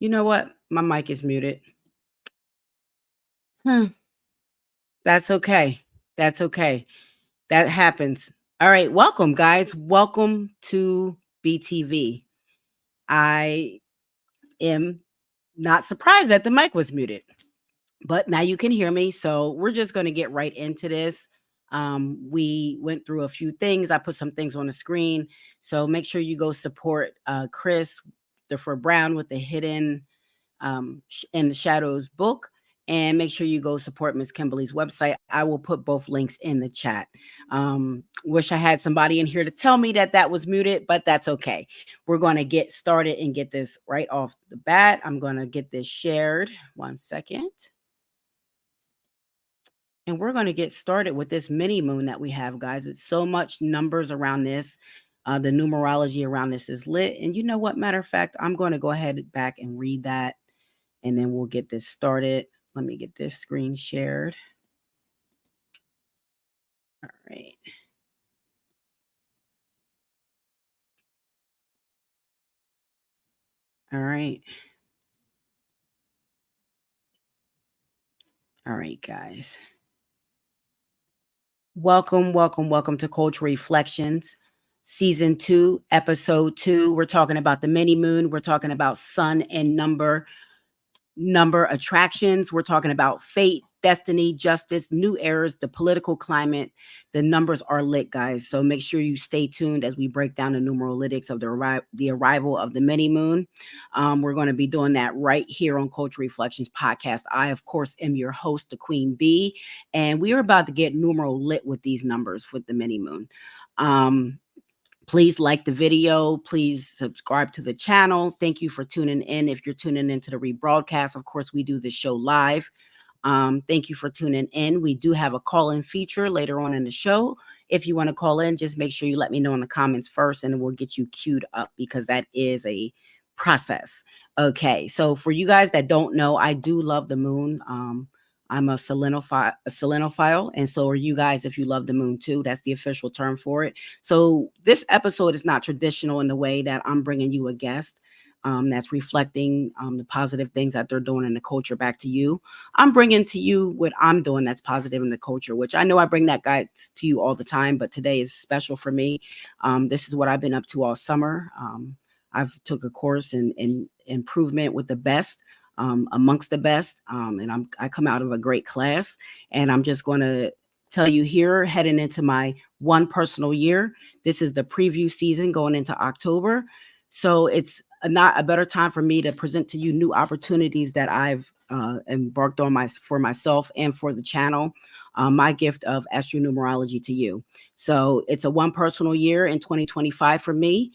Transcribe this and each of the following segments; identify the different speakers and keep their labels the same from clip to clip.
Speaker 1: You know what? My mic is muted. Huh. That's okay. That's okay. That happens. All right. Welcome, guys. Welcome to BTV. I am not surprised that the mic was muted, but now you can hear me. So we're just going to get right into this. We went through a few things. I put some things on the screen. So make sure you go support Chris, the for Brown with the hidden in the Shadows book. And make sure you go support Miss Kimberly's website. I will put both links in the chat. Wish I had somebody in here to tell me that that was muted, but that's okay. We're going to get started and get this right off the bat. I'm going to get this shared. 1 second. And we're going to get started with this mini moon that we have, guys. It's so much numbers around this. The numerology around this is lit. And you know what? Matter of fact, I'm going to go ahead back and read that, and then we'll get this started. Let me get this screen shared. All right. All right. All right, guys. Welcome to Culture Reflections, Season 2, Episode 2. We're talking about the mini moon. We're talking about sun and number attractions. We're talking about fate, destiny, justice, new eras, the political climate. The numbers are lit, guys. So make sure you stay tuned as we break down the numerologics of the arrival of the mini moon. We're going to be doing that right here on Culture Reflections podcast. I, of course, am your host, the Queen Bee, and we are about to get numeral lit with these numbers with the mini moon. Please like the video. Please subscribe to the channel. Thank you for tuning in. If you're tuning into the rebroadcast, of course, we do the show live. Thank you for tuning in. We do have a call-in feature later on in the show. If you want to call in, just make sure you let me know in the comments first, and we'll get you queued up because that is a process. Okay, so for you guys that don't know, I do love the moon. I'm a selenophile, and so are you guys if you love the moon too. That's the official term for it. So this episode is not traditional in the way that I'm bringing you a guest that's reflecting the positive things that they're doing in the culture back to you. I'm bringing to you what I'm doing that's positive in the culture, which I know I bring that guys to you all the time, but today is special for me. This is what I've been up to all summer. I've took a course in improvement with the best. Amongst the best. And I come out of a great class, and I'm just going to tell you here, heading into my one personal year. This is the preview season going into October. So it's not a better time for me to present to you new opportunities that I've embarked on for myself and for the channel. My gift of astro numerology to you. So it's a one personal year in 2025 for me.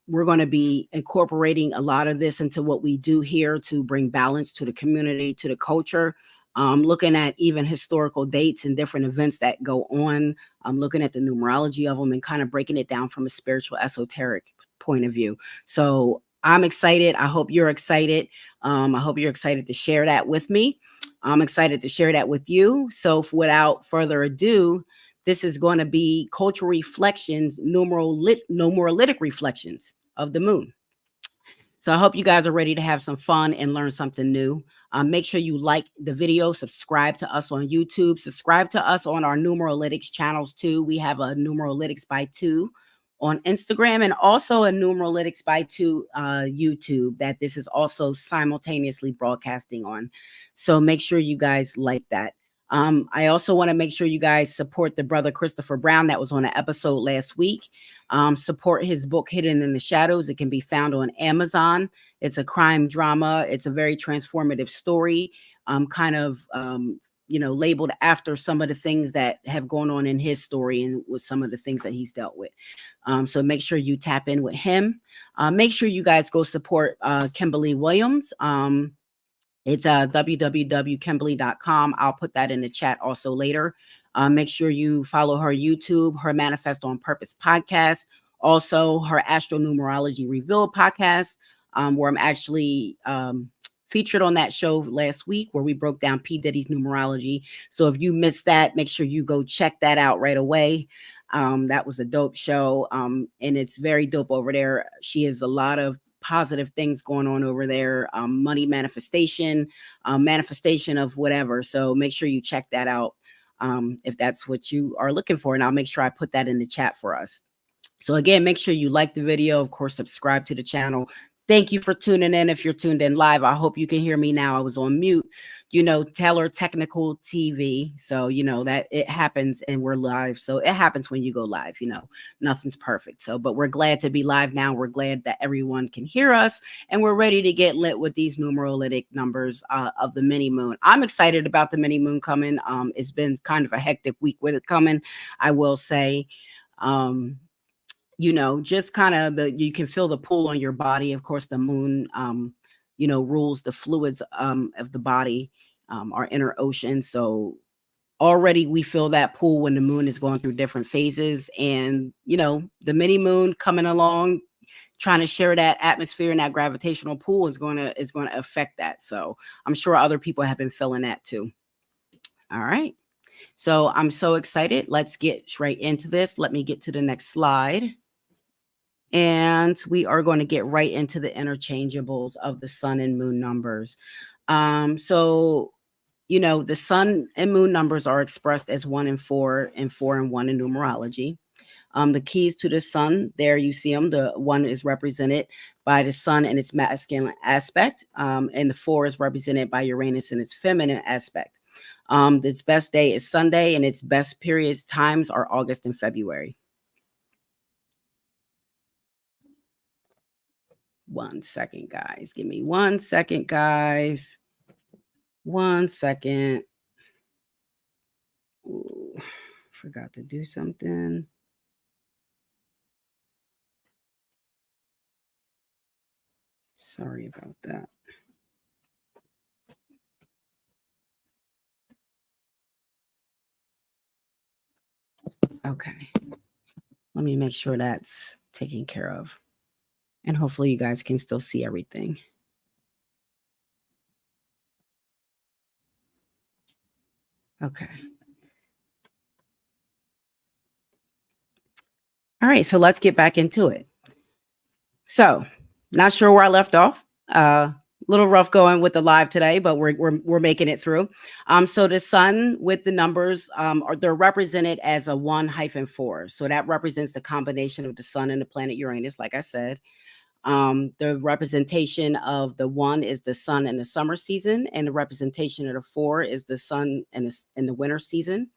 Speaker 1: We're going to be incorporating a lot of this into what we do here to bring balance to the community, to the culture. Looking at even historical dates and different events that go on. I'm looking at the numerology of them and kind of breaking it down from a spiritual, esoteric point of view. So I'm excited. I hope you're excited. I hope you're excited to share that with me. I'm excited to share that with you. So without further ado, this is going to be Cultural Reflections, numerologic reflections of the moon. So I hope you guys are ready to have some fun and learn something new. Make sure you like the video, subscribe to us on YouTube, subscribe to us on our numerologics channels too. We have a numerologics by 2 on Instagram and also a numerologics by 2 YouTube that this is also simultaneously broadcasting on. So make sure you guys like that. I also want to make sure you guys support the brother Christopher Brown that was on an episode last week. Support his book Hidden in the Shadows. It can be found on Amazon. It's a crime drama. It's a very transformative story, labeled after some of the things that have gone on in his story and with some of the things that he's dealt with. So make sure you tap in with him. Make sure you guys go support Kimberly Williams. It's www.kimberly.com. I'll put that in the chat also later. Make sure you follow her YouTube, her Manifest on Purpose podcast, also her Astro Numerology Revealed podcast, where I'm actually featured on that show last week where we broke down P. Diddy's numerology. So if you missed that, make sure you go check that out right away. That was a dope show, and it's very dope over there. She has a lot of positive things going on over there. Money manifestation, manifestation of whatever. So make sure you check that out if that's what you are looking for. And I'll make sure I put that in the chat for us. So again, make sure you like the video. Of course, subscribe to the channel. Thank you for tuning in. If you're tuned in live, I hope you can hear me now. I was on mute, Teller Technical TV. So, that it happens and we're live. So it happens when you go live, nothing's perfect. So, but we're glad to be live now. We're glad that everyone can hear us and we're ready to get lit with these numerologic numbers of the mini moon. I'm excited about the mini moon coming. It's been kind of a hectic week with it coming, I will say. Just kind of you can feel the pull on your body. Of course, the moon, rules the fluids of the body, our inner ocean. So already we feel that pull when the moon is going through different phases. And, the mini moon coming along, trying to share that atmosphere and that gravitational pull is going to affect that. So I'm sure other people have been feeling that too. All right. So I'm so excited. Let's get right into this. Let me get to the next slide. And we are going to get right into the interchangeables of the sun and moon numbers. So, the sun and moon numbers are expressed as 1 and 4 and 4 and 1 in numerology. The keys to the sun, there you see them. The 1 is represented by the sun and its masculine aspect. And the 4 is represented by Uranus and its feminine aspect. Its best day is Sunday and its best periods times are August and February. 1 second, guys. Give me 1 second, guys. 1 second. Ooh, forgot to do something. Sorry about that. Okay. Let me make sure that's taken care of. And hopefully you guys can still see everything. Okay. All right, so let's get back into it. So, not sure where I left off. Little rough going with the live today, but we're making it through. So the sun with the numbers they're represented as a 1-4. So that represents the combination of the sun and the planet Uranus, like I said. The representation of the 1 is the sun in the summer season, and the representation of the 4 is the sun in the winter season.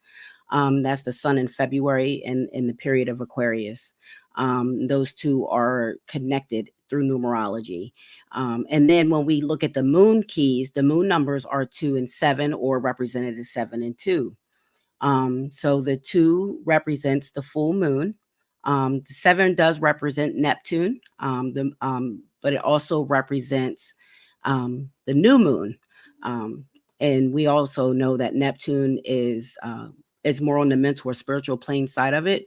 Speaker 1: That's the sun in February in the period of Aquarius. Those two are connected through numerology. And then when we look at the moon keys, the moon numbers are 2 and 7, or represented as 7 and 2. So the 2 represents the full moon. The 7 does represent Neptune, but it also represents the new moon. And we also know that Neptune is more on the mental or spiritual plane side of it.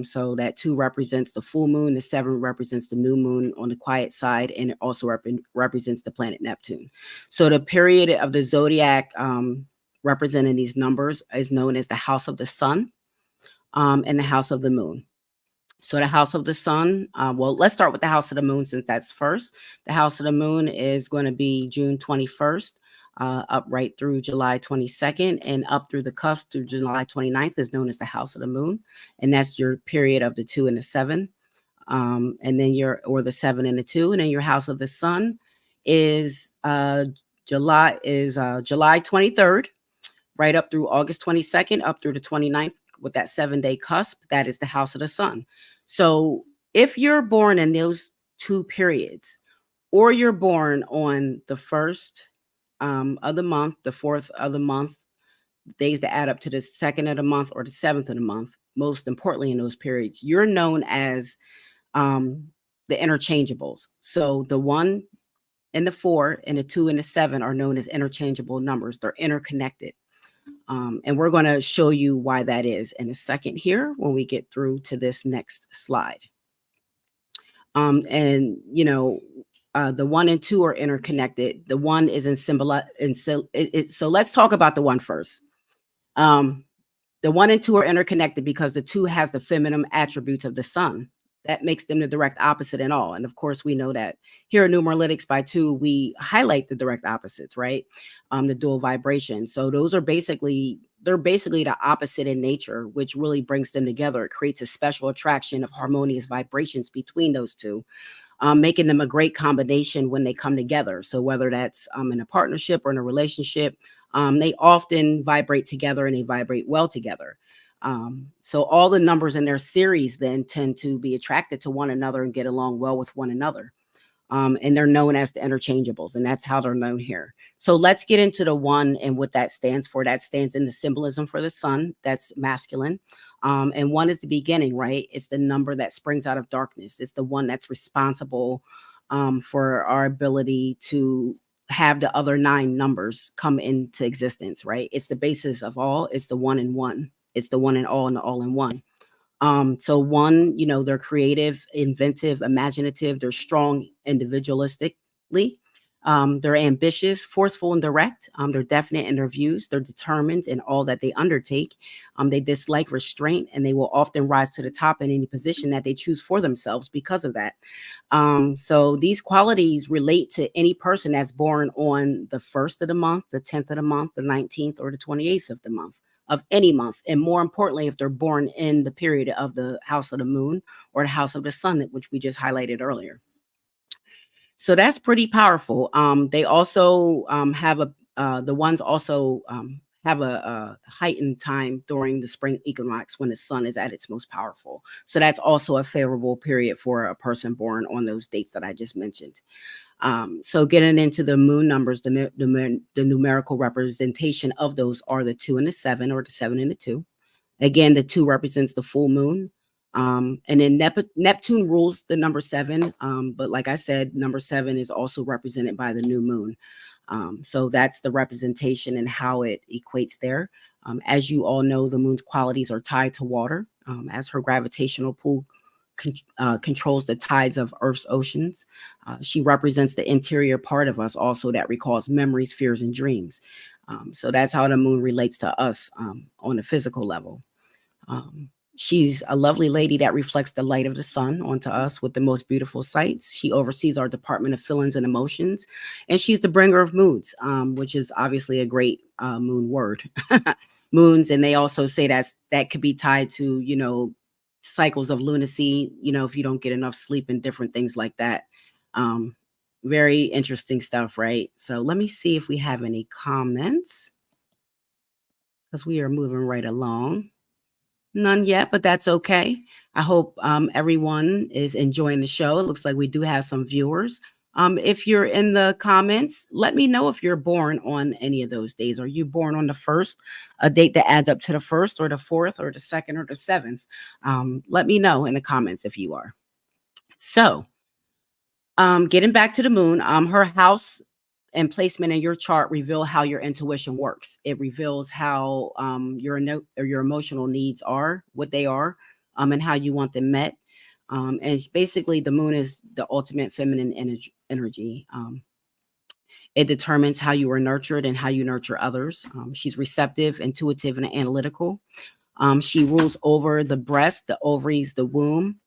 Speaker 1: So that 2 represents the full moon. The 7 represents the new moon on the quiet side, and it also represents the planet Neptune. So the period of the zodiac representing these numbers is known as the house of the sun and the house of the moon. So the house of the sun, well, let's start with the house of the moon since that's first. The house of the moon is going to be June 21st, up right through July 22nd, and up through the cusp through July 29th is known as the house of the moon. And that's your period of the 2 and the 7. And then the 7 and the 2. And then your house of the sun is July 23rd, right up through August 22nd, up through the 29th with that 7-day cusp. That is the house of the sun. So if you're born in those 2 periods, or you're born on the 1st of the month, the 4th of the month, days that add up to the 2nd of the month, or the 7th of the month, most importantly in those periods, you're known as the interchangeables. So the 1 and the 4 and the 2 and the 7 are known as interchangeable numbers. They're interconnected. And we're going to show you why that is in a second here when we get through to this next slide. The 1 and 2 are interconnected. The 1 is in symbol. So let's talk about the 1 first. The 1 and 2 are interconnected because the 2 has the feminine attributes of the sun. that makes them the direct opposite in all. And of course, we know that here at Numerolitics by 2, we highlight the direct opposites, right? The dual vibration. So those are they're basically the opposite in nature, which really brings them together. It creates a special attraction of harmonious vibrations between those two, making them a great combination when they come together. So whether that's in a partnership or in a relationship, they often vibrate together and they vibrate well together. So all the numbers in their series then tend to be attracted to one another and get along well with one another. And they're known as the interchangeables, and that's how they're known here. So let's get into the 1 and what that stands for. That stands in the symbolism for the sun. That's masculine. And 1 is the beginning, right? It's the number that springs out of darkness. It's the one that's responsible for our ability to have the other 9 numbers come into existence, right? It's the basis of all. It's the 1 in 1. It's the 1 in all and the all in 1. So 1, they're creative, inventive, imaginative. They're strong individualistically. They're ambitious, forceful, and direct. They're definite in their views. They're determined in all that they undertake. They dislike restraint, and they will often rise to the top in any position that they choose for themselves because of that. So these qualities relate to any person that's born on the 1st of the month, the 10th of the month, the 19th, or the 28th of the month. Of any month, and more importantly, if they're born in the period of the house of the moon or the house of the sun, which we just highlighted earlier. So that's pretty powerful. They also have the ones also have a heightened time during the spring equinox when the sun is at its most powerful. So that's also a favorable period for a person born on those dates that I just mentioned. So getting into the moon numbers, the numerical representation of those are the 2 and the 7, or the 7 and the 2. Again, the 2 represents the full moon. And then Neptune rules the number 7. But like I said, number 7 is also represented by the new moon. So that's the representation and how it equates there. As you all know, the moon's qualities are tied to water, as her gravitational pull controls the tides of Earth's oceans. She represents the interior part of us also that recalls memories, fears, and dreams. So that's how the moon relates to us on a physical level. She's a lovely lady that reflects the light of the sun onto us with the most beautiful sights. She oversees our department of feelings and emotions, and she's the bringer of moods, which is obviously a great moon word. Moons, and they also say that could be tied to, cycles of lunacy, if you don't get enough sleep and different things like that. Very interesting stuff, right? So let me see if we have any comments, because we are moving right along. None yet, but that's okay. I hope everyone is enjoying the show. It looks like we do have some viewers. If you're in the comments, let me know if you're born on any of those days. Are you born on the 1st, a date that adds up to the 1st, or the 4th, or the 2nd, or the 7th? Let me know in the comments if you are. So getting back to the moon, her house and placement in your chart reveal how your intuition works. It reveals how your emotional needs are, what they are, and how you want them met. And it's basically, the moon is the ultimate feminine energy. It determines how you are nurtured and how you nurture others. She's receptive, intuitive, and analytical. She rules over the breast, the ovaries, the womb,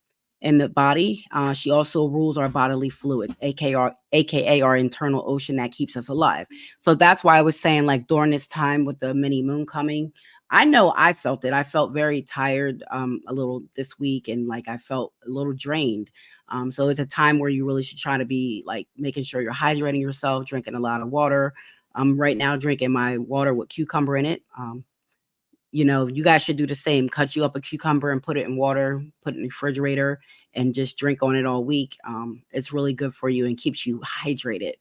Speaker 1: and the body. She also rules our bodily fluids, aka our internal ocean that keeps us alive. So that's why I was saying, like, during this time with the mini moon coming, I know I felt it. I felt very tired a little this week, and like I felt a little drained. So it's a time where you really should try to be like making sure you're hydrating yourself, drinking a lot of water. I'm right now drinking my water with cucumber in it. You guys should do the same. Cut you up a cucumber and put it in water, put it in the refrigerator, and just drink on it all week. It's really good for you and keeps you hydrated.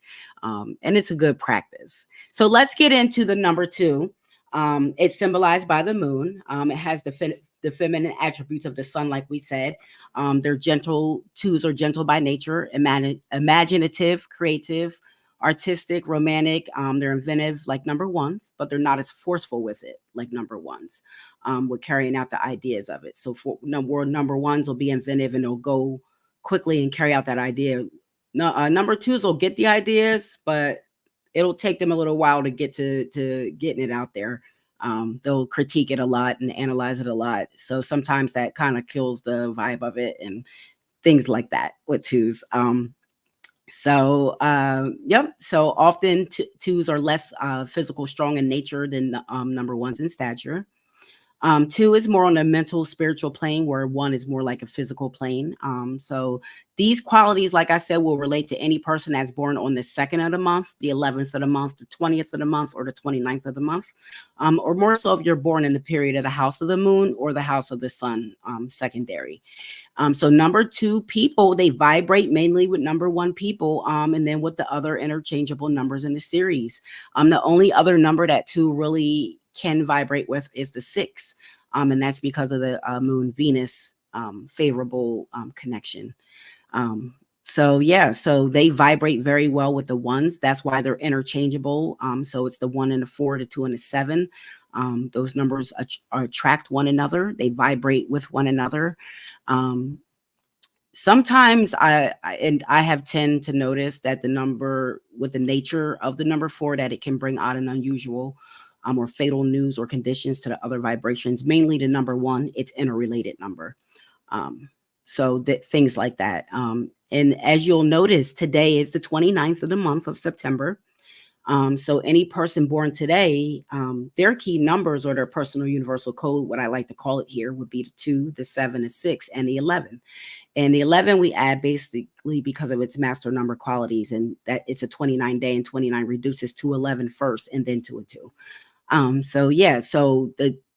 Speaker 1: And it's a good practice. So let's get into the number 2. It's symbolized by the moon. It has the feminine attributes of the sun, like we said. They're gentle. 2s are gentle by nature, imaginative, creative, artistic, romantic. They're inventive like number 1s, but they're not as forceful with it like number 1s, with carrying out the ideas of it. So for number 1s will be inventive and they'll go quickly and carry out that idea. No, number 2s will get the ideas, but it'll take them a little while to get to getting it out there. They'll critique it a lot and analyze it a lot. So sometimes that kind of kills the vibe of it, and things like that with twos. Yep. So often twos are less physical, strong in nature than number ones in stature. Two is more on a mental, spiritual plane, where one is more like a physical plane. So these qualities, like I said, will relate to any person that's born on the 2nd of the month, the 11th of the month, the 20th of the month, or the 29th of the month. Or more so if you're born in the period of the house of the moon or the house of the sun, secondary. So number two people, they vibrate mainly with number one people, and then with the other interchangeable numbers in the series. The only other number that two really can vibrate with is the 6. And that's because of the moon Venus favorable connection. So yeah, so they vibrate very well with the ones. That's why they're interchangeable. So it's the 1 and the 4, the 2 and the 7. Those numbers attract one another. They vibrate with one another. Sometimes I have tend to notice that the number, with the nature of the number 4, that it can bring out an unusual or fatal news or conditions to the other vibrations, mainly the number 1, it's interrelated number. So that things like that. And as you'll notice, today is the 29th of the month of September. So any person born today, their key numbers or their personal universal code, what I like to call it here, would be the 2, the 7, the 6, and the 11. And the 11 we add basically because of its master number qualities, and that it's a 29 day, and 29 reduces to 11 first and then to a 2. So yeah, so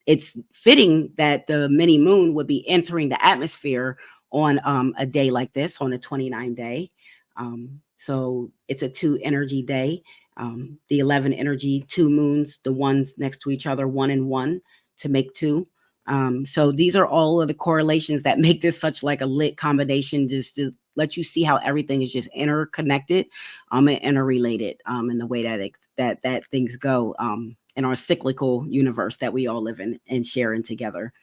Speaker 1: it's fitting that the mini moon would be entering the atmosphere on a day like this, on a 29 day. So it's a 2 energy day. The 11 energy, 2 moons, the ones next to each other, 1 and 1 to make 2. So these are all of the correlations that make this such like a lit combination, just to let you see how everything is just interconnected and interrelated in the way that things go in our cyclical universe that we all live in and sharing together.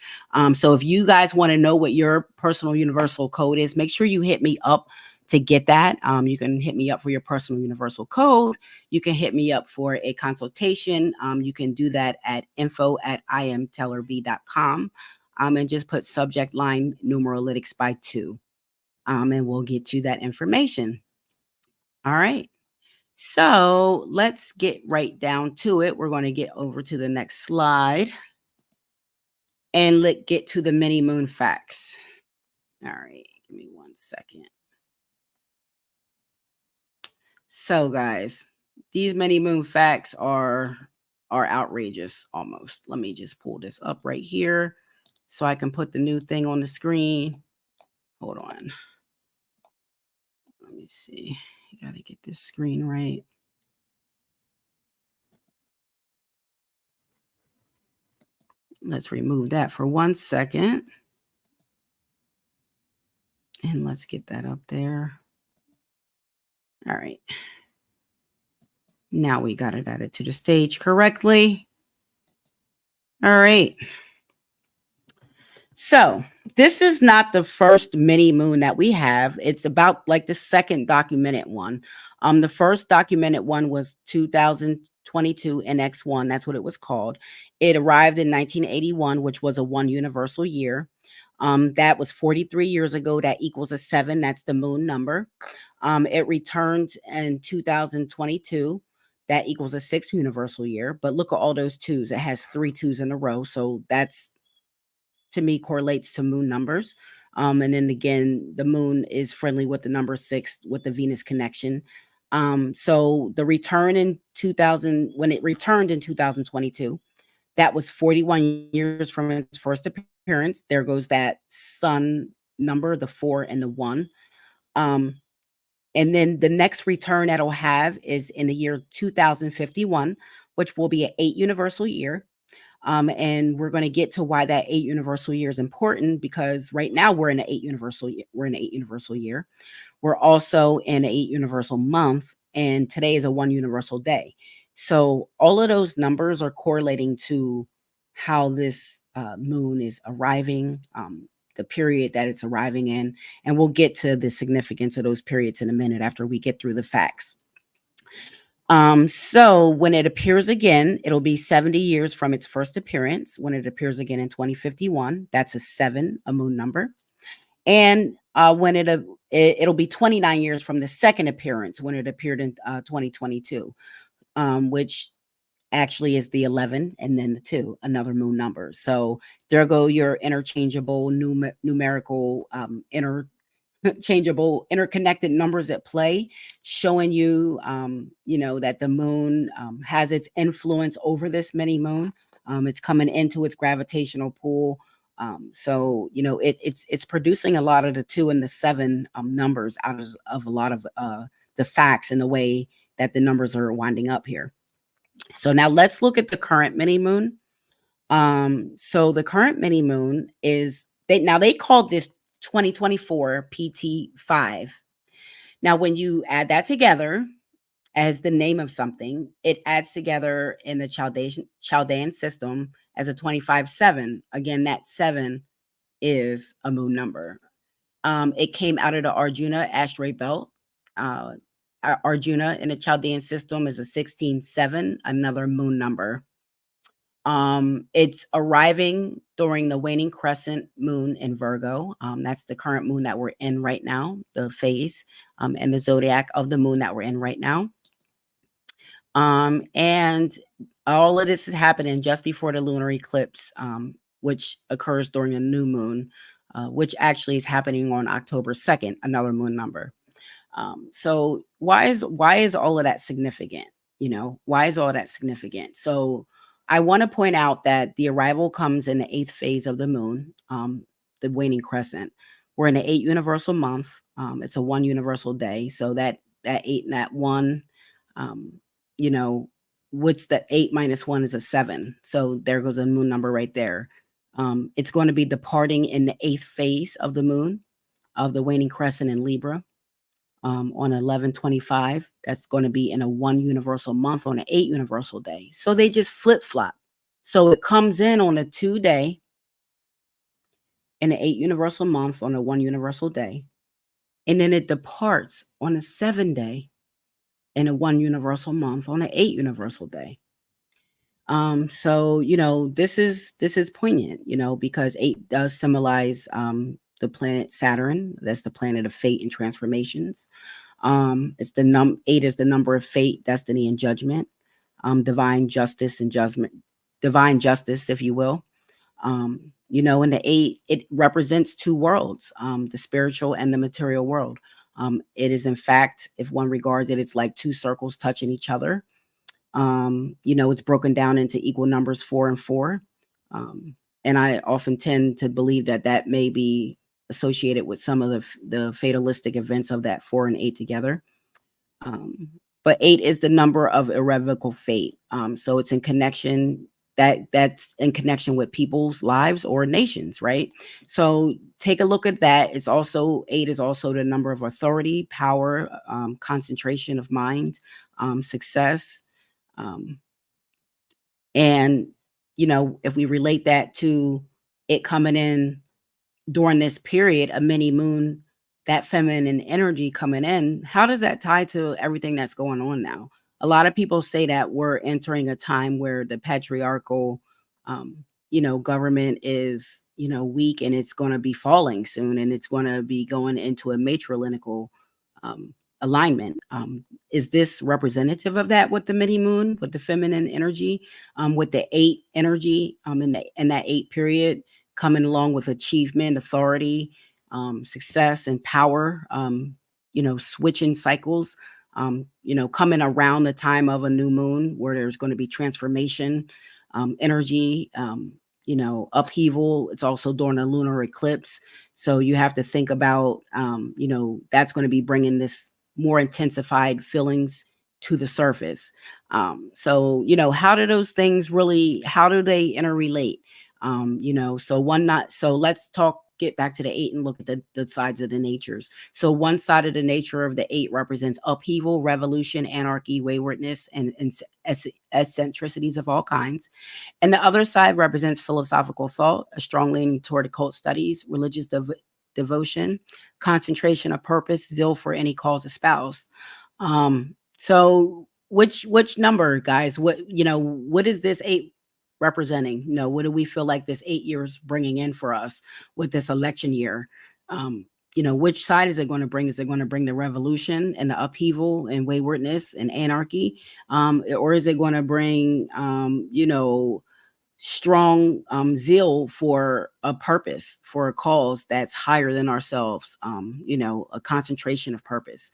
Speaker 1: So if you guys want to know what your personal universal code is, make sure you hit me up to get that. You can hit me up for your personal universal code. You can hit me up for a consultation. You can do that at info@imtellerb.com, and just put subject line numerologics by 2, and we'll get you that information. All right. So let's get right down to it. We're going to get over to the next slide and let's get to the mini moon facts. All right. Give me 1 second. So guys, these many moon facts are outrageous almost. Let me just pull this up right here so I can put the new thing on the screen. Hold on. Let me see. You got to get this screen right. Let's remove that for 1 second. And let's get that up there. All right. Now we got it added to the stage correctly. All right. So this is not the first mini moon that we have. It's about like the second documented one. The first documented one was 2022 NX1. That's what it was called. It arrived in 1981, which was a 1 universal year. That was 43 years ago. That equals a 7. That's the moon number. It returned in 2022. That equals a 6 universal year. But look at all those 2s. It has 3 2s in a row. So that's, to me, correlates to moon numbers. And then again, the moon is friendly with the number 6 with the Venus connection. So the return in 2000, when it returned in 2022, that was 41 years from its first appearance. There goes that sun number, the 4 and the 1. And then the next return that it'll have is in the year 2051, which will be an 8 universal year. And we're going to get to why that 8 universal year is important, because right now we're in an 8 universal year. We're in an 8 universal year. We're also in an 8 universal month, and today is a 1 universal day. So all of those numbers are correlating to how this moon is arriving, the period that it's arriving in, and we'll get to the significance of those periods in a minute after we get through the facts. So when it appears again, it'll be 70 years from its first appearance. When it appears again in 2051, that's a 7, a moon number. And When it'll be 29 years from the second appearance when it appeared in 2022, which actually is the 11 and then the 2, another moon number. So there go your interchangeable numerical interchangeable interconnected numbers at play, showing you that the moon has its influence over this mini moon. It's coming into its gravitational pull. So it's producing a lot of the 2 and the 7 numbers out of a lot of the facts and the way that the numbers are winding up here. So now let's look at the current mini moon. So the current mini moon is they called this 2024 PT5. Now, when you add that together as the name of something, it adds together in the Chaldean system as a 25/7. Again, that 7 is a moon number. It came out of the Arjuna asteroid belt. Arjuna in the Chaldean system is a 16/7, another moon number. It's arriving during the waning crescent moon in Virgo. That's the current moon that we're in right now, the phase, and the zodiac of the moon that we're in right now. And all of this is happening just before the lunar eclipse, which occurs during a new moon, which actually is happening on October 2nd, another moon number. So why is all of that significant? Why is all that significant? So I want to point out that the arrival comes in the 8th phase of the moon, the waning crescent. We're in the 8 universal month. It's a 1 universal day. So that 8 and that 1, what's the 8 minus 1 is a 7. So there goes a moon number right there. It's going to be departing in the 8th phase of the moon, of the waning crescent in Libra. On 11/25, that's going to be in a 1 universal month on an 8 universal day. So they just flip flop. So it comes in on a 2 day in an 8 universal month on a 1 universal day. And then it departs on a 7 day in a 1 universal month on an 8 universal day. So this is poignant, because 8 does symbolize the planet Saturn. That's the planet of fate and transformations. It's 8 is the number of fate, destiny, and judgment, divine justice and judgment, divine justice, if you will. And the 8, it represents 2 worlds, the spiritual and the material world. It is, in fact, if one regards it, it's like 2 circles touching each other. It's broken down into equal numbers, 4 and 4. And I often tend to believe that may be associated with some of the fatalistic events of that 4 and 8 together. But 8 is the number of irrevocable fate. So it's in connection, that's in connection with people's lives or nations, right? So take a look at that. 8 is also the number of authority, power, concentration of mind, success. And if we relate that to it coming in during this period, a mini moon, that feminine energy coming in, how does that tie to everything that's going on now? A lot of people say that we're entering a time where the patriarchal, government is, weak, and it's going to be falling soon, and it's going to be going into a matrilineal alignment. Is this representative of that with the mini moon, with the feminine energy, with the 8 energy, in that 8 period, coming along with achievement, authority, success, and power, switching cycles, coming around the time of a new moon where there's going to be transformation, energy, upheaval. It's also during a lunar eclipse. So you have to think about, that's going to be bringing this more intensified feelings to the surface. So, how do those things how do they interrelate? So let's get back to the 8 and look at the sides of the natures. So one side of the nature of the 8 represents upheaval, revolution, anarchy, waywardness, and eccentricities of all kinds. And the other side represents philosophical thought, a strong leaning toward occult studies, religious devotion, concentration of purpose, zeal for any cause espoused. So which number, guys? What is this 8 representing? What do we feel like this 8 years bringing in for us with this election year? you know, which side is it going to bring? Is it going to bring the revolution and the upheaval and waywardness and anarchy? Or is it going to bring, you know, strong zeal for a purpose, for a cause that's higher than ourselves, you know, a concentration of purpose.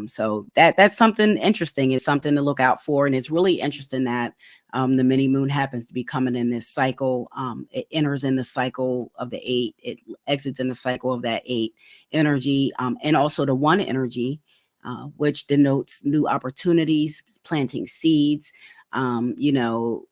Speaker 1: So that's something interesting. It's something to look out for. And it's really interesting that the mini moon happens to be coming in this cycle. It enters in the cycle of the 8. It exits in the cycle of that 8 energy, and also the 1 energy, which denotes new opportunities, planting seeds, you know,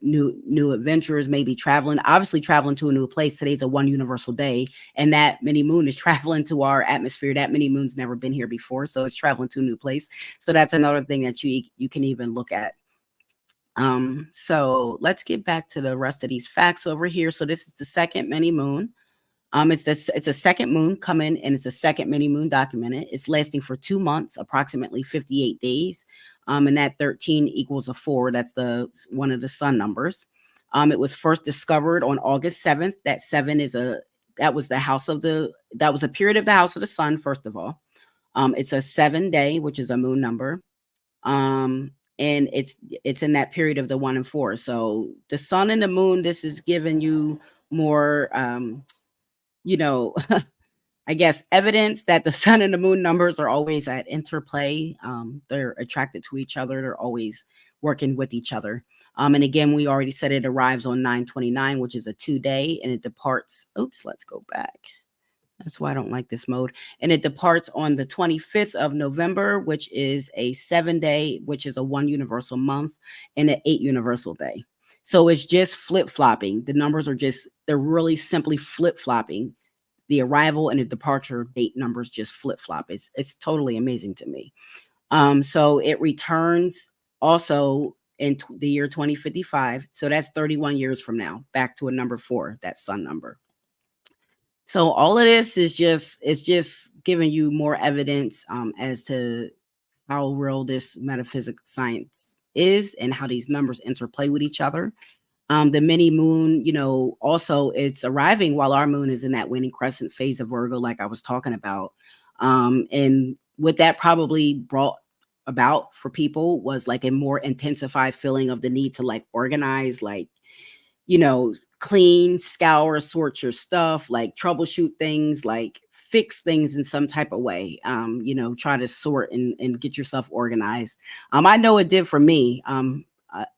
Speaker 1: new adventures, maybe traveling, obviously traveling to a new place. Today's a 1 universal day, and that mini moon is traveling to our atmosphere. That mini moon's never been here before, so it's traveling to a new place. So that's another thing that you can even look at. So let's get back to the rest of these facts over here. So this is the second mini moon. It's a second moon coming, and it's a second mini moon documented. It's lasting for 2 months, approximately 58 days. And that 13 equals a 4. That's one of the sun numbers. It was first discovered on August 7th. That 7 that was a period of the house of the sun, first of all. It's a 7 day, which is a moon number. And it's in that period of the 1 and 4. So the sun and the moon, this is giving you more, you know, I guess evidence that the sun and the moon numbers are always at interplay. They're attracted to each other. They're always working with each other. And again, we already said it arrives on 9/29, which is a 2 day, and it departs. Oops, let's go back. That's why I don't like this mode. And it departs on the 25th of November, which is a 7 day, which is a 1 universal month, and an 8 universal day. So it's just flip-flopping. The numbers are they're really simply flip-flopping. The arrival and the departure date numbers just flip-flop. It's totally amazing to me. So it returns also in the year 2055. So that's 31 years from now, back to a number 4, that sun number. So all of this is just giving you more evidence as to how real this metaphysical science is and how these numbers interplay with each other. The mini moon, you know, also it's arriving while our moon is in that waning crescent phase of Virgo, like I was talking about. And what that probably brought about for people was like a more intensified feeling of the need to like organize, like, you know, clean, scour, sort your stuff, like troubleshoot things, like fix things in some type of way. You know, try to sort and get yourself organized. I know it did for me.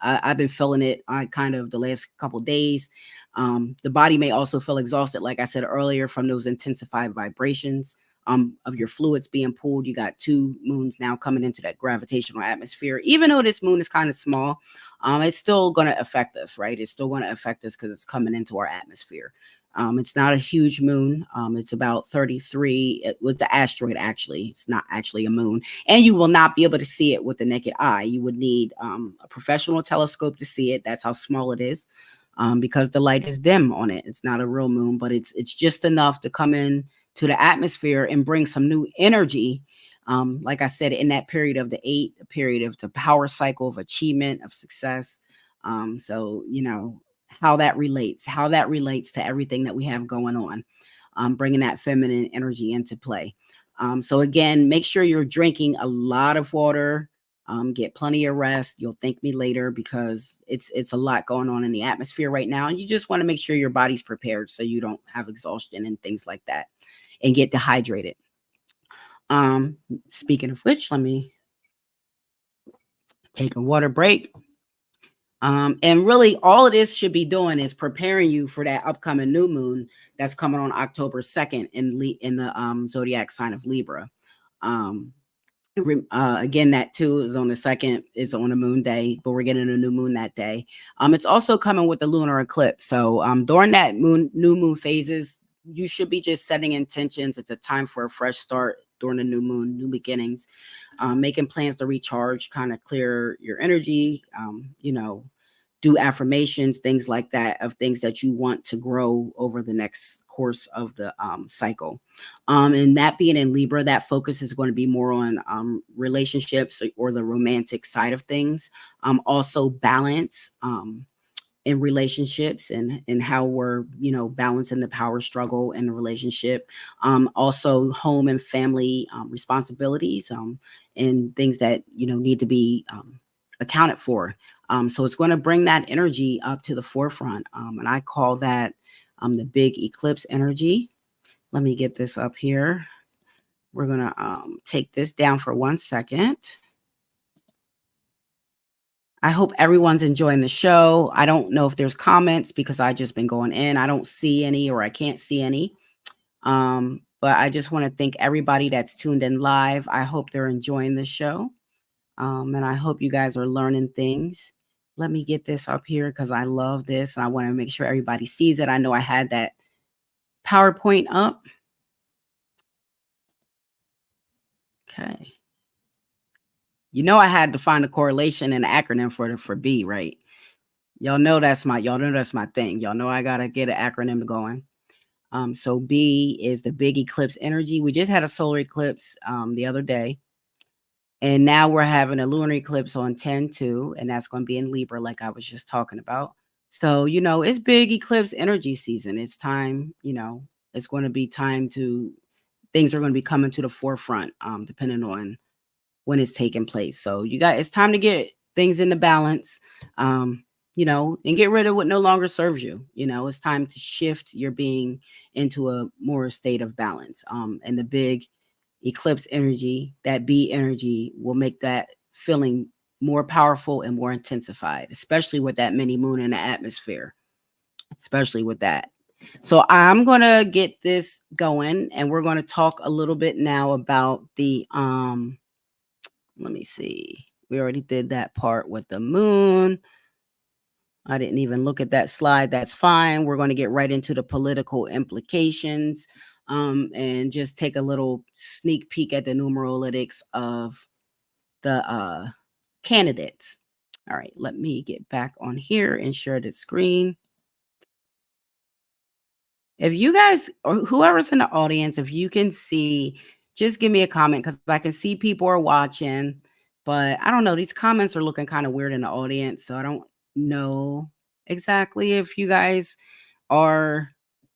Speaker 1: I've been feeling it kind of the last couple of days. The body may also feel exhausted, like I said earlier, from those intensified vibrations of your fluids being pulled. You got 2 moons now coming into that gravitational atmosphere. Even though this moon is kind of small, it's still going to affect us, right? It's still going to affect us because it's coming into our atmosphere. It's not a huge moon. It's about 33 with the asteroid. Actually, it's not actually a moon, and you will not be able to see it with the naked eye. You would need a professional telescope to see it. That's how small it is, because the light is dim on it. It's not a real moon, but it's just enough to come in to the atmosphere and bring some new energy. Like I said, in that period of the 8, a period of the power cycle of achievement, of success. So, you know, how that relates to everything that we have going on, bringing that feminine energy into play. So again, make sure you're drinking a lot of water, get plenty of rest. You'll thank me later because it's a lot going on in the atmosphere right now. And you just want to make sure your body's prepared so you don't have exhaustion and things like that and get dehydrated. Speaking of which, let me take a water break. And really all of this should be doing is preparing you for that upcoming new moon that's coming on October 2nd in the zodiac sign of Libra. Again, that too is on the 2nd, is on a moon day, but we're getting a new moon that day. It's also coming with the lunar eclipse. So during that new moon phases, you should be just setting intentions. It's a time for a fresh start during the new moon, new beginnings, making plans to recharge, kind of clear your energy, you know, do affirmations, things like that, of things that you want to grow over the next course of the cycle. And that being in Libra, that focus is going to be more on relationships or the romantic side of things. Also balance, in relationships and how we're, balancing the power struggle in the relationship. Also home and family responsibilities, and things that, need to be accounted for. So it's going to bring that energy up to the forefront. And I call that the big eclipse energy. Let me get this up here. We're going to take this down for 1 second. I hope everyone's enjoying the show. I don't know if there's comments because I just been going in. I don't see any, or I can't see any. But I just want to thank everybody that's tuned in live. I hope they're enjoying the show. And I hope you guys are learning things. Let me get this up here because I love this. And I want to make sure everybody sees it. I know I had that PowerPoint up. Okay. I had to find a correlation and an acronym for B, right? Y'all know that's my thing. Y'all know I gotta get an acronym going. So B is the big eclipse energy. We just had a solar eclipse the other day. And now we're having a lunar eclipse on 10/2, and that's going to be in Libra, like I was just talking about. So, it's big eclipse energy season. It's time, it's going to be time things are going to be coming to the forefront, depending on when it's taking place. So it's time to get things into balance, and get rid of what no longer serves you. It's time to shift your being into a more state of balance. And the big eclipse energy, that B energy, will make that feeling more powerful and more intensified, especially with that mini moon in the atmosphere, especially with that. So I'm going to get this going, and we're going to talk a little bit now about the, let me see. We already did that part with the moon. I didn't even look at that slide. That's fine. We're going to get right into the political implications, and just take a little sneak peek at the numerologics of the candidates. All right, let me get back on here and share the screen. If you guys, or whoever's in the audience, if you can see, just give me a comment, because I can see people are watching, but I don't know. These comments are looking kind of weird in the audience, so I don't know exactly if you guys are,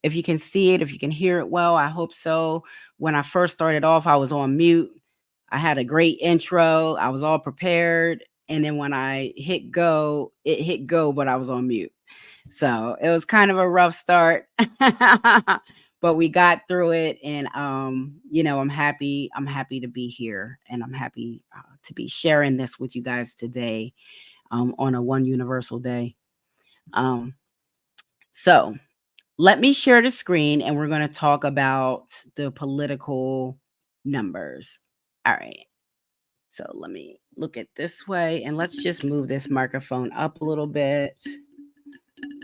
Speaker 1: if you can see it, if you can hear it well. I hope so. When I first started off, I was on mute. I had a great intro. I was all prepared. And then when I hit go, it hit go, but I was on mute. So it was kind of a rough start, but we got through it. And, I'm happy to be here, and I'm happy to be sharing this with you guys today, on a one universal day. So let me share the screen, and we're going to talk about the political numbers. All right. So let me look at this way, and let's just move this microphone up a little bit.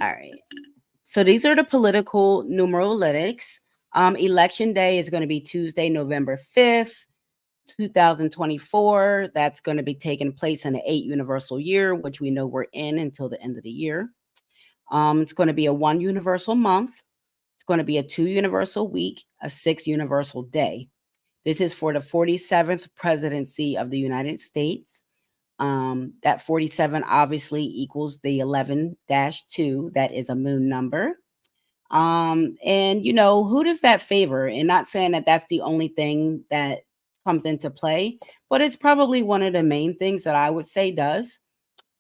Speaker 1: All right. So these are the political numerologics. Election day is going to be Tuesday, November 5th, 2024. That's going to be taking place in the 8 universal year, which we know we're in until the end of the year. It's going to be a 1 universal month. It's going to be a 2 universal week, a 6 universal day. This is for the 47th presidency of the United States. That 47 obviously equals the 11-2. That is a moon number. And who does that favor? And not saying that that's the only thing that comes into play, but it's probably one of the main things that I would say does.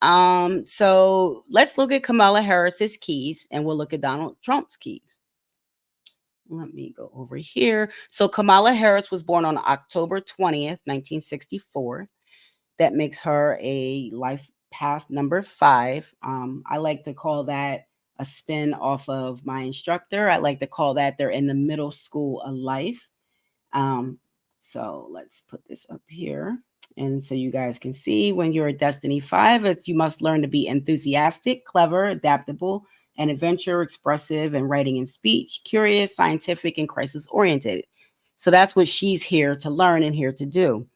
Speaker 1: So let's look at Kamala Harris's keys, and we'll look at Donald Trump's keys. Let me go over here. So Kamala Harris was born on October 20th, 1964. That makes her a life path number 5. I like to call that a spin off of my instructor. I like to call that they're in the middle school of life. So let's put this up here. And so you guys can see, when you're a Destiny 5, it's you must learn to be enthusiastic, clever, adaptable, and adventure, expressive, and writing and speech, curious, scientific, and crisis-oriented. So that's what she's here to learn and here to do.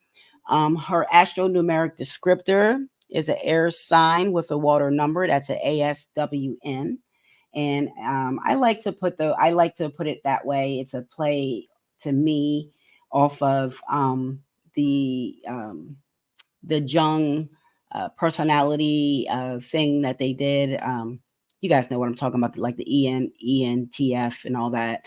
Speaker 1: Her astro-numeric descriptor is an air sign with a water number. That's an ASWN. And I like to put it that way. It's a play to me off of the Jung personality thing that they did. you guys know what I'm talking about, like the ENTF and all that.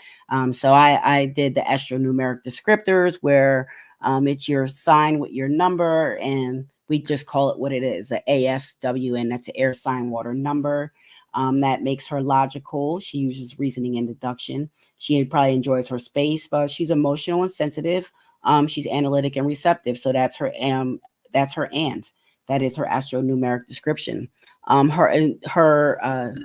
Speaker 1: So I did the astronumeric descriptors where it's your sign with your number, and we just call it what it is, the ASWN. That's an air sign water number. That makes her logical. She uses reasoning and deduction. She probably enjoys her space, but she's emotional and sensitive. She's analytic and receptive. So that's her that's her and. That is her astronumeric description. Her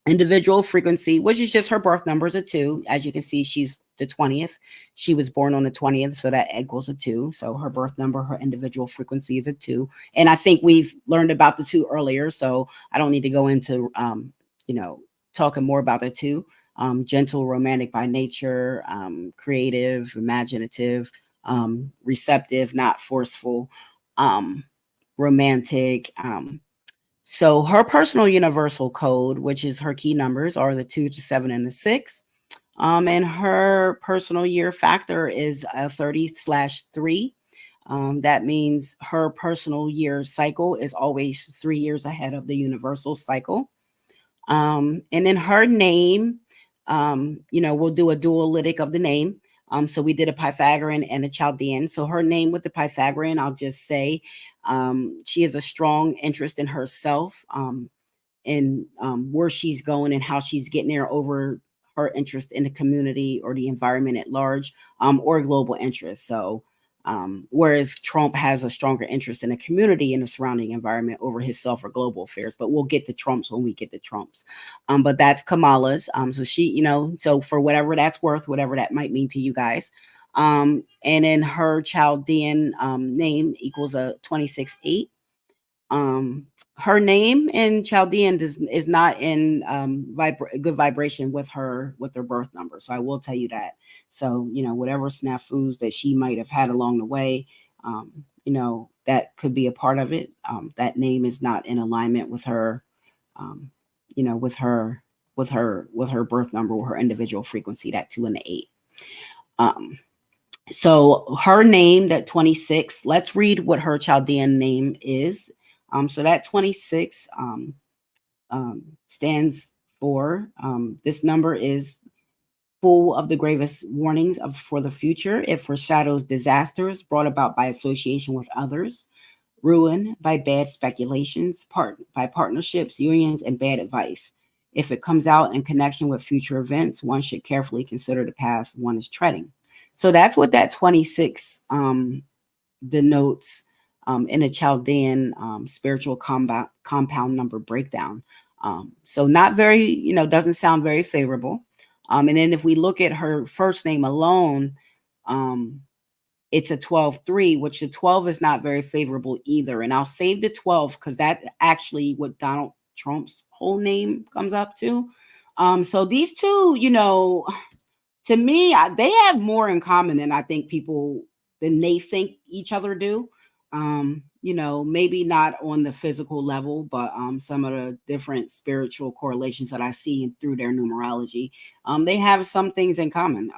Speaker 1: individual frequency, which is just her birth number, is a 2. As you can see, she's the 20th. She was born on the 20th, so that equals a 2. So her birth number, her individual frequency is a 2. And I think we've learned about the 2 earlier, so I don't need to go into, talking more about the 2. Gentle, romantic by nature, creative, imaginative, receptive, not forceful, romantic. So her personal universal code, which is her key numbers, are the 2, the 7, and the 6. And her personal year factor is a 30/3. That means her personal year cycle is always 3 years ahead of the universal cycle. And then her name, we'll do a dualytic of the name. So we did a Pythagorean and a Chaldean. So her name with the Pythagorean, I'll just say, she has a strong interest in herself, and where she's going and how she's getting there over her interest in the community or the environment at large, or global interest. So whereas Trump has a stronger interest in the community and the surrounding environment over himself or global affairs. But we'll get to Trump's when we get to Trump's. But that's Kamala's. So she, so for whatever that's worth, whatever that might mean to you guys. And then her Chaldean name equals a 26/8. Her name in Chaldean is not in good vibration with her birth number. So I will tell you that. So, whatever snafus that she might have had along the way, that could be a part of it. That name is not in alignment with her, with her birth number or her individual frequency, that 2 and the 8. So her name, that 26, let's read what her Chaldean name is. So that 26 stands for, this number is full of the gravest warnings for the future. It foreshadows disasters brought about by association with others, ruin by bad speculations, by partnerships, unions, and bad advice. If it comes out in connection with future events, one should carefully consider the path one is treading. So that's what that 26 denotes in a Chaldean spiritual compound number breakdown. So not very, doesn't sound very favorable. And then if we look at her first name alone, it's a 12/3, which the 12 is not very favorable either. And I'll save the 12 because that's actually what Donald Trump's whole name comes up to. So these two, to me, they have more in common than I think than they think each other do. Maybe not on the physical level, but some of the different spiritual correlations that I see through their numerology, they have some things in common,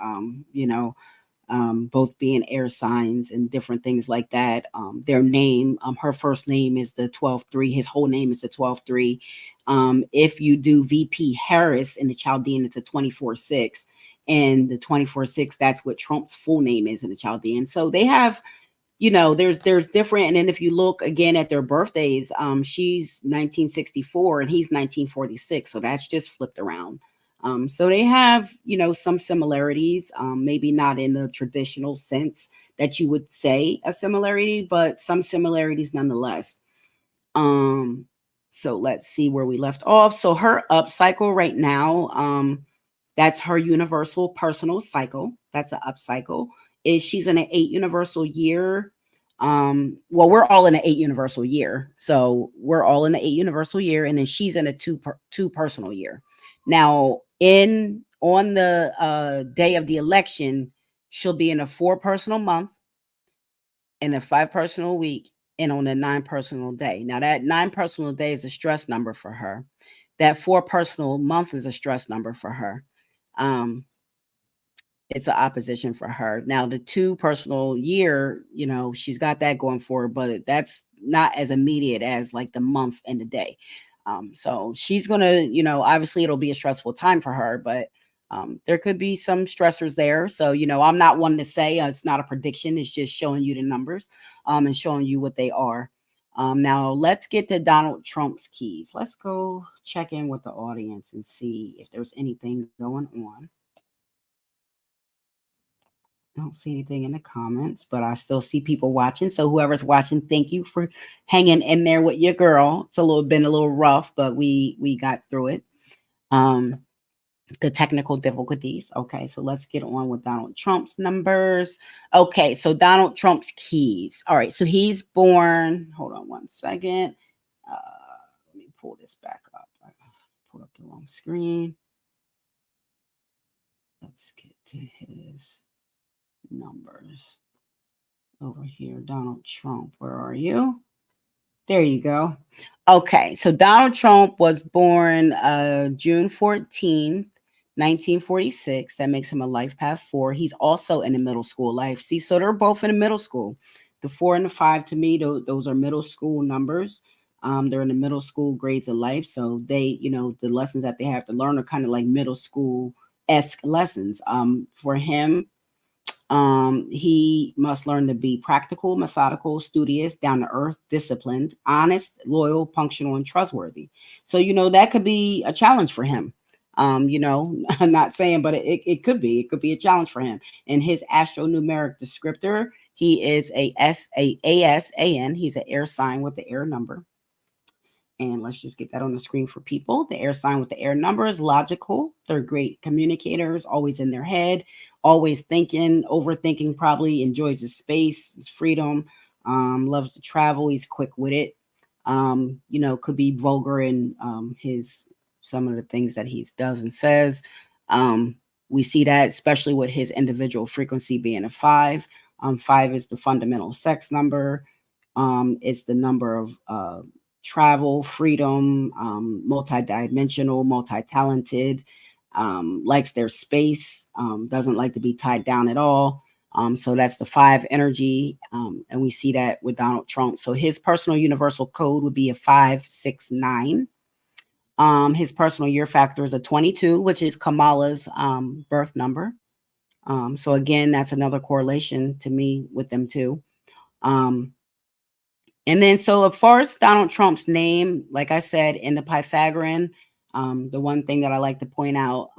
Speaker 1: both being air signs and different things like that. Their name, her first name is the 12/3. His whole name is the 12/3. If you do VP Harris in the Chaldean, it's a 24/6. And the 24/6, that's what Trump's full name is in the Chaldean. So they have, there's different. And then if you look again at their birthdays, she's 1964 and he's 1946. So that's just flipped around. So they have, some similarities, maybe not in the traditional sense that you would say a similarity, but some similarities nonetheless. So let's see where we left off. So her up cycle right now, that's her universal personal cycle. That's an up cycle. She's in an 8 universal year. Well, we're all in an 8 universal year. So we're all in the 8 universal year, and then she's in a 2 personal year. Now, on the day of the election, she'll be in a 4 personal month, in a 5 personal week, and on a 9 personal day. Now, that 9 personal day is a stress number for her. That 4 personal month is a stress number for her. It's an opposition for her. Now, the 2 personal year, she's got that going for her, but that's not as immediate as like the month and the day. So she's gonna, obviously it'll be a stressful time for her, but there could be some stressors there. So, I'm not one to say it's not a prediction. It's just showing you the numbers and showing you what they are. Now let's get to Donald Trump's keys. Let's go check in with the audience and see if there's anything going on. I don't see anything in the comments, but I still see people watching. So whoever's watching, thank you for hanging in there with your girl. It's been a little rough, but we got through it. The technical difficulties. Okay, so let's get on with Donald Trump's numbers. Okay, so Donald Trump's keys. All right, so he's born. Hold on one second. Let me pull this back up. I pulled up the wrong screen. Let's get to his numbers over here. Donald Trump, where are you? There you go. Okay, so Donald Trump was born June 14th, 1946. That makes him a life path 4. He's also in the middle school life. See, so they're both in the middle school. The 4 and the 5 to me, those are middle school numbers. They're in the middle school grades of life. So they, the lessons that they have to learn are kind of like middle school-esque lessons. For him, he must learn to be practical, methodical, studious, down to earth, disciplined, honest, loyal, punctual, and trustworthy. So, that could be a challenge for him. I'm not saying, but it could be. It could be a challenge for him. And his astro-numeric descriptor, he is a ASAN. He's an air sign with the air number. And let's just get that on the screen for people. The air sign with the air number is logical. They're great communicators, always in their head, always thinking, overthinking, probably enjoys his space, his freedom, loves to travel. He's quick-witted, could be vulgar in some of the things that he does and says. We see that especially with his individual frequency being a 5. 5 is the fundamental sex number. It's the number of travel, freedom, multi-dimensional, multi-talented, likes their space, doesn't like to be tied down at all. So that's the 5 energy. And we see that with Donald Trump. So his personal universal code would be a 569. His personal year factor is a 22, which is Kamala's birth number. So again, that's another correlation to me with them too. And then, so as far as Donald Trump's name, like I said, in the Pythagorean, the one thing that I like to point out,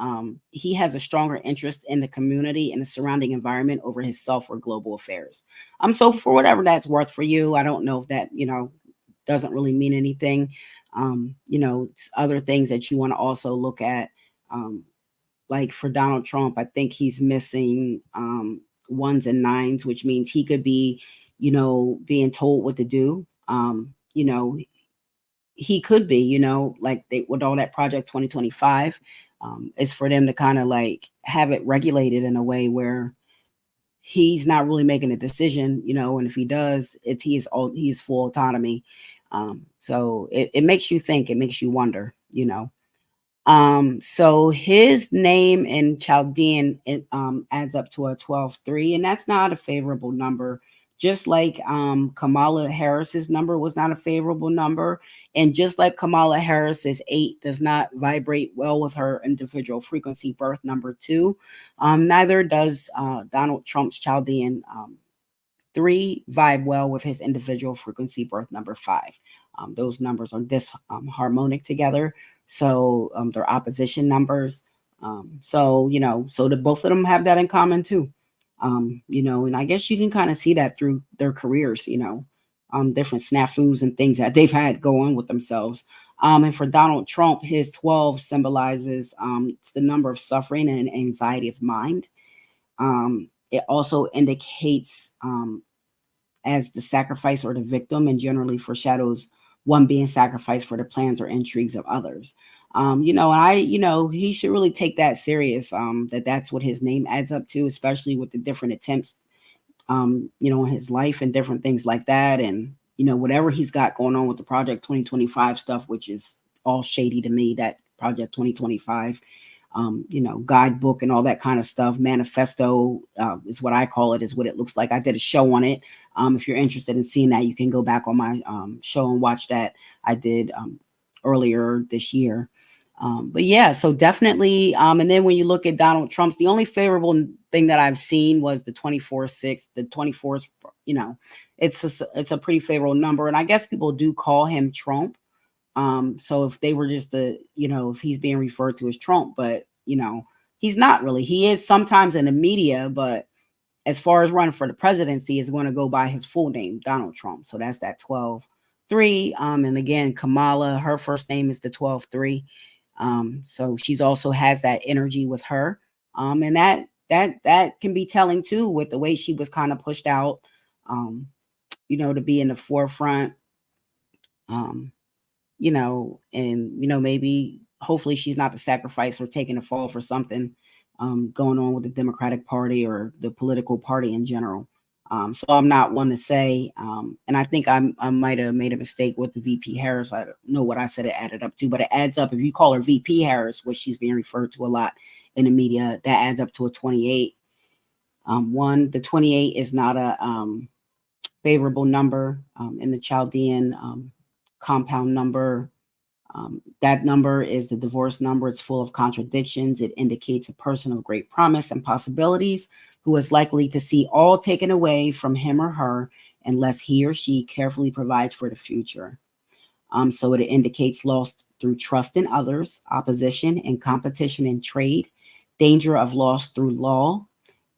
Speaker 1: he has a stronger interest in the community and the surrounding environment over his self or global affairs. So for whatever that's worth for you, I don't know if that, doesn't really mean anything. Other things that you want to also look at, like for Donald Trump, I think he's missing 1s and 9s, which means he could be being told what to do. He could be, like with all that Project 2025, is for them to kind of like have it regulated in a way where he's not really making a decision, and if he does, he's full autonomy. So it makes you think, it makes you wonder, So his name in Chaldean, it adds up to a 12-3, and that's not a favorable number. Just like Kamala Harris's number was not a favorable number, and just like Kamala Harris's 8 does not vibrate well with her individual frequency birth number 2, neither does Donald Trump's Chaldean 3 vibe well with his individual frequency birth number 5. Those numbers are disharmonic together. So they're opposition numbers. So both of them have that in common too. And I guess you can kind of see that through their careers, different snafus and things that they've had go on with themselves. And for Donald Trump, his 12 symbolizes it's the number of suffering and anxiety of mind. It also indicates as the sacrifice or the victim, and generally foreshadows one being sacrificed for the plans or intrigues of others. And he should really take that serious, that's what his name adds up to, especially with the different attempts, in his life and different things like that. And, whatever he's got going on with the Project 2025 stuff, which is all shady to me, that Project 2025, guidebook and all that kind of stuff. Manifesto is what I call it, is what it looks like. I did a show on it. If you're interested in seeing that, you can go back on my show and watch that. I did earlier this year. But yeah, so definitely. And then when you look at Donald Trump's, the only favorable thing that I've seen was the 24/6. The 24 is, it's a pretty favorable number. And I guess people do call him Trump. So if they were just if he's being referred to as Trump, but he's not really. He is sometimes in the media, but as far as running for the presidency, is going to go by his full name, Donald Trump. So that's that 12/3. And again, Kamala, her first name is the 12/3. So she's also has that energy with her. And that can be telling too, with the way she was kind of pushed out, to be in the forefront. And maybe hopefully she's not the sacrifice or taking the fall for something going on with the Democratic Party or the political party in general. So I'm not one to say, and I think I might have made a mistake with the VP Harris. I don't know what I said it added up to, but it adds up. If you call her VP Harris, which she's being referred to a lot in the media, that adds up to a 28. The 28 is not a favorable number in the Chaldean compound number. That number is the divorce number. It's full of contradictions. It indicates a person of great promise and possibilities who is likely to see all taken away from him or her unless he or she carefully provides for the future. So it indicates loss through trust in others, opposition and competition in trade, danger of loss through law,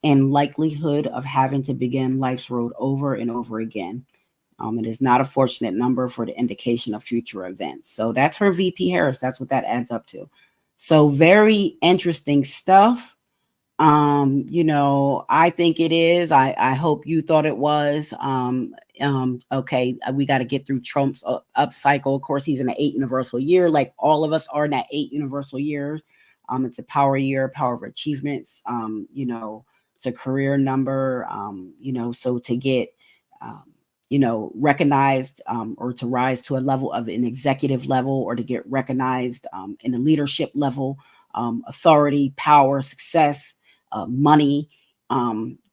Speaker 1: and likelihood of having to begin life's road over and over again. It is not a fortunate number for the indication of future events. So that's her VP Harris. That's what that adds up to. So very interesting stuff. I think it is. I hope you thought it was. Okay, we got to get through Trump's up cycle. Of course, he's in the 8 universal year, like all of us are in that 8 universal years. It's a power year, power of achievements. It's a career number. So to get recognized or to rise to a level of an executive level or to get recognized in a leadership level, authority, power, success, money.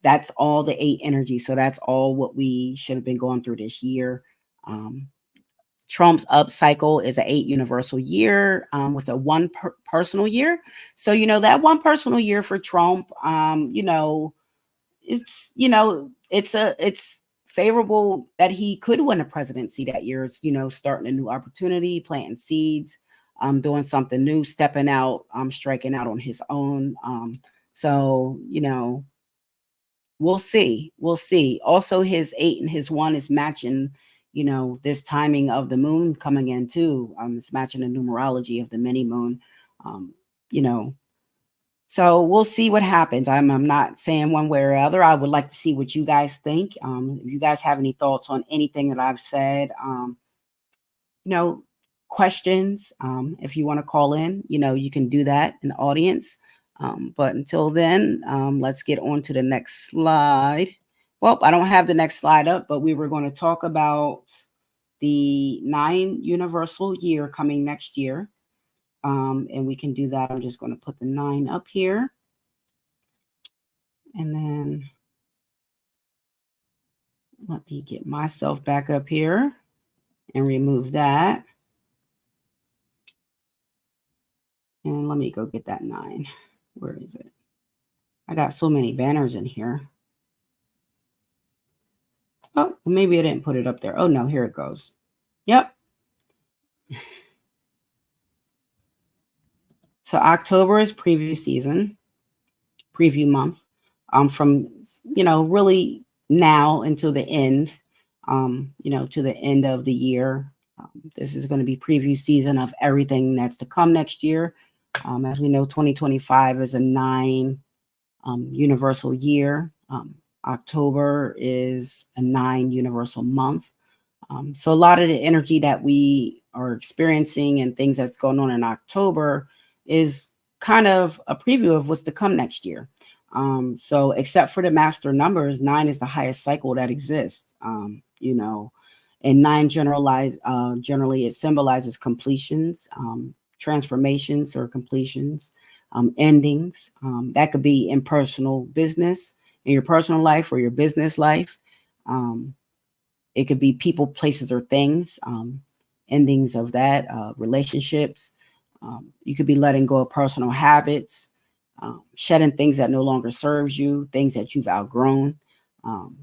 Speaker 1: That's all the 8 energy. So that's all what we should have been going through this year. Trump's up cycle is an 8 universal year with a 1 personal year. So, that 1 personal year for Trump, it's favorable that he could win a presidency that year. It's, starting a new opportunity, planting seeds, doing something new, stepping out, striking out on his own. So, we'll see. We'll see. Also, his 8 and his 1 is matching, this timing of the moon coming in too. It's matching the numerology of the mini moon, So we'll see what happens. I'm not saying one way or other. I would like to see what you guys think. If you guys have any thoughts on anything that I've said, questions, if you want to call in, you can do that in the audience. But until then, let's get on to the next slide. Well, I don't have the next slide up, but we were going to talk about the 9 universal year coming next year. And we can do that. I'm just going to put the 9 up here. And then let me get myself back up here and remove that. And let me go get that 9. Where is it? I got so many banners in here. Oh, maybe I didn't put it up there. Oh, no, here it goes. Yep. So October is preview season, preview month, from, really now until the end, to the end of the year. This is going to be preview season of everything that's to come next year. As we know, 2025 is a 9 universal year. October is a 9 universal month. So a lot of the energy that we are experiencing and things that's going on in October is kind of a preview of what's to come next year. So except for the master numbers, 9 is the highest cycle that exists, and 9 generally it symbolizes completions, transformations or completions, endings. That could be in personal business, in your personal life or your business life. It could be people, places, or things. endings of that, relationships. You could be letting go of personal habits, shedding things that no longer serves you, things that you've outgrown.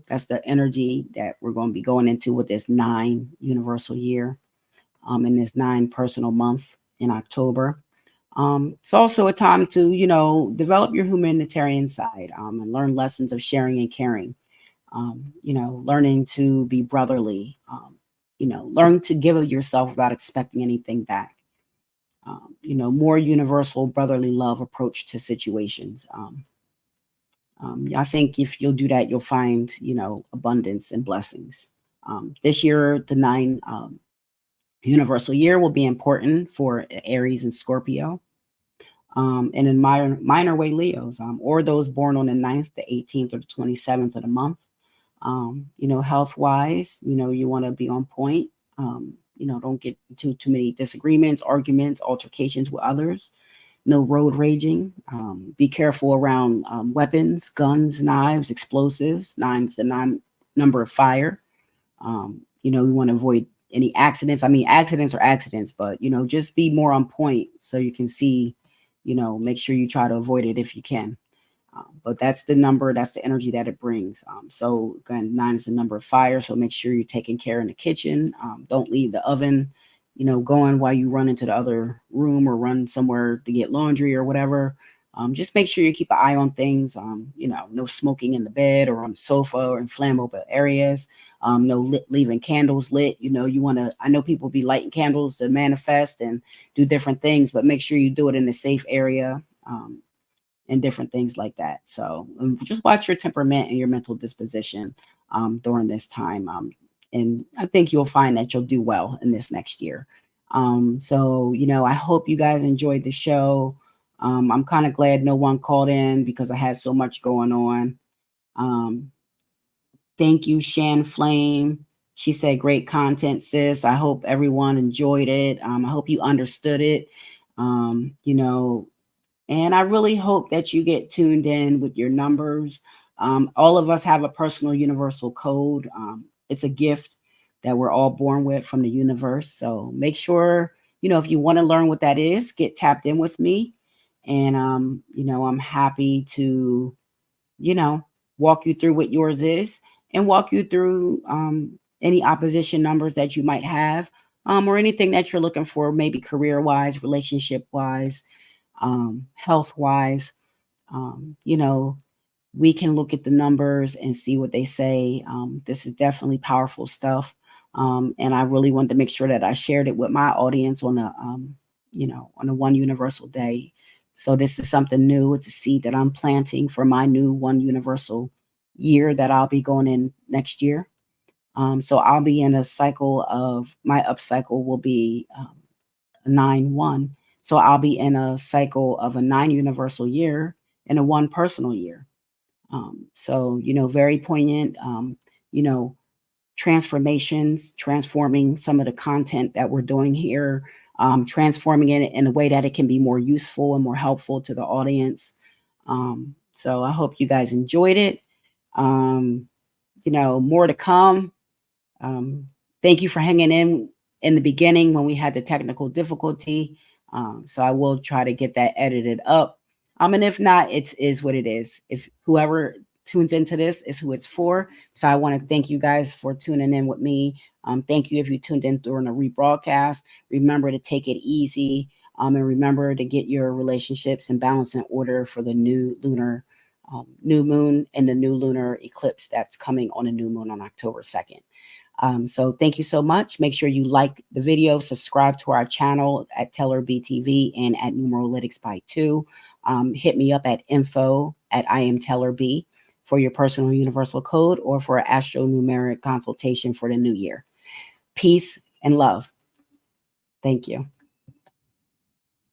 Speaker 1: That's the energy that we're going to be going into with this 9 universal year, in this 9 personal month in October. It's also a time to, develop your humanitarian side, and learn lessons of sharing and caring. Learning to be brotherly, learn to give of yourself without expecting anything back. More universal brotherly love approach to situations. I think if you'll do that, you'll find, abundance and blessings. This year, the 9 universal year will be important for Aries and Scorpio. And in minor way Leos, or those born on the 9th, the 18th, or the 27th of the month. Health wise, you want to be on point. Don't get into too many disagreements, arguments, altercations with others. No road raging. Be careful around weapons, guns, knives, explosives. 9's the number of fire. You want to avoid any accidents. I mean, accidents are accidents, but, just be more on point so you can see, make sure you try to avoid it if you can. But that's the number, that's the energy that it brings. So again, 9 is the number of fire. So make sure you're taking care in the kitchen. Don't leave the oven, going while you run into the other room or run somewhere to get laundry or whatever. Just make sure you keep an eye on things. No smoking in the bed or on the sofa or in flammable areas. No leaving candles lit. You want to, I know people be lighting candles to manifest and do different things, but make sure you do it in a safe area. And different things like that. So just watch your temperament and your mental disposition during this time. And I think you'll find that you'll do well in this next year. So, I hope you guys enjoyed the show. I'm kind of glad no one called in because I had so much going on. Thank you, Shan Flame. She said, great content, sis. I hope everyone enjoyed it. I hope you understood it. And I really hope that you get tuned in with your numbers. All of us have a personal universal code. It's a gift that we're all born with from the universe. So make sure, if you want to learn what that is, get tapped in with me. And, I'm happy to, walk you through what yours is and walk you through any opposition numbers that you might have, or anything that you're looking for, maybe career-wise, relationship-wise, health wise. We can look at the numbers and see what they say. This is definitely powerful stuff. And I really wanted to make sure that I shared it with my audience on on a one universal day. So this is something new. It's a seed that I'm planting for my new one universal year that I'll be going in next year. So I'll be in a cycle of, my up cycle will be 9-1. So I'll be in a cycle of a 9 universal year and a 1 personal year. So, very poignant, transformations, transforming some of the content that we're doing here, transforming it in a way that it can be more useful and more helpful to the audience. So I hope you guys enjoyed it. More to come. Thank you for hanging in the beginning when we had the technical difficulty. So I will try to get that edited up. And if not, it is what it is. If whoever tunes into this is who it's for. So I want to thank you guys for tuning in with me. Thank you if you tuned in during a rebroadcast. Remember to take it easy. And remember to get your relationships in balance and order for the new lunar new moon and the new lunar eclipse that's coming on a new moon on October 2nd. So thank you so much. Make sure you like the video, subscribe to our channel at Teller BTV and at Numerologist by 2. Hit me up at info@IamTellerB for your personal universal code or for an astro numeric consultation for the new year. Peace and love. Thank you.